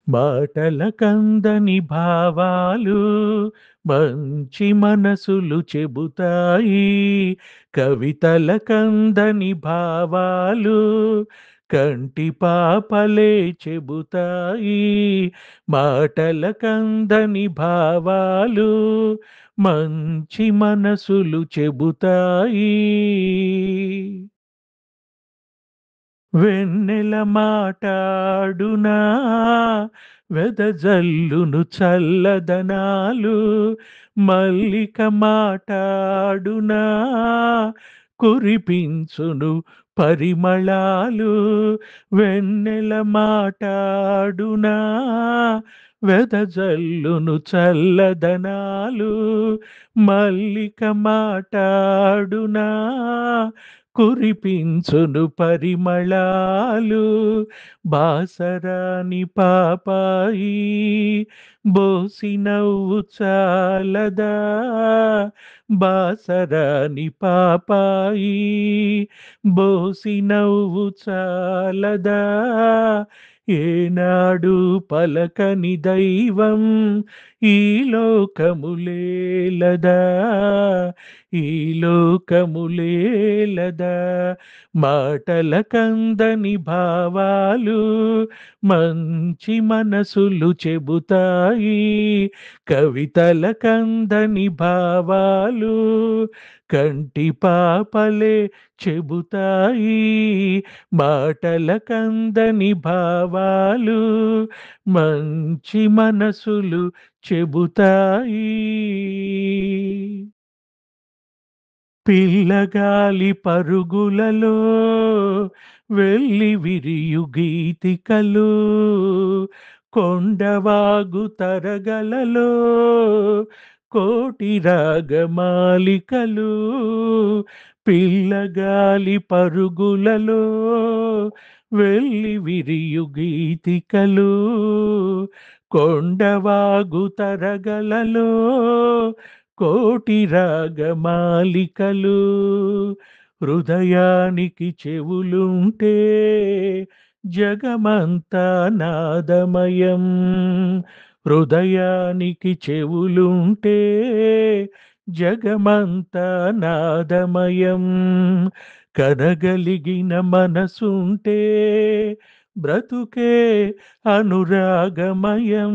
మాటల కందని భావాలు మంచి మనసులు చెబుతాయి. కవితల కందని భావాలు కంటి పాపలే చెబుతాయి. మాటల కందని భావాలు మంచి మనసులు చెబుతాయి. వెన్నెల మాటాడునా వెదజల్లును చల్లదనాలు. మల్లిక మాటాడునా కురిపించును పరిమళాలు. వెన్నెల మాటాడునా వెదజల్లును చల్లదనాలు. మల్లిక మాటాడునా కురిపించును పరిమళాలు. బాసరాని పాపాయి బోసి నవ్వు చాలదా. బాసరాని పాపాయి బోసి నవ్వు చాలదా. ఏనాడు పలకని దైవం ఈ లోకములేలదా. ఈ లోకములేలదా. మాటల కందని భావాలు మంచి మనసులు చెబుతాయి. కవితల కందని భావాలు కంటి పాపలే చెబుతాయి. మాటల కందని భావాలు మంచి మనసులు చెబుతాయి. పిల్లగాలి పరుగులలో వెళ్ళి విరియు గీతికలు. కొండవాగు తరగలలో కోటి రాగమాలికలు. పిల్లగాలి పరుగులలో వెళ్ళి విరియు గీతికలు. కొండవాగు తరగలలో కోటి రాగమాలికలు. హృదయానికి చెవులుంటే జగమంతా నాదమయం. హృదయానికి చెవులుంటే జగమంతా నాదమయం. కనగలిగిన మనసుంటే బ్రతుకే అనురాగమయం.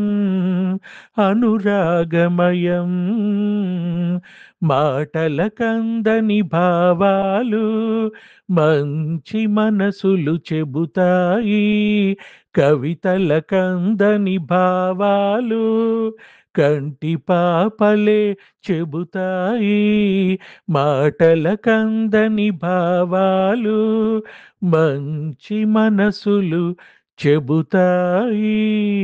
అనురాగమయం. మాటల కందని భావాలు మంచి మనసులు చెబుతాయి. కవితల కందని భావాలు కంటి పాపలే చెబుతాయి. మాటల కందని భావాలు మంచి మనసులు చెబుతాయి.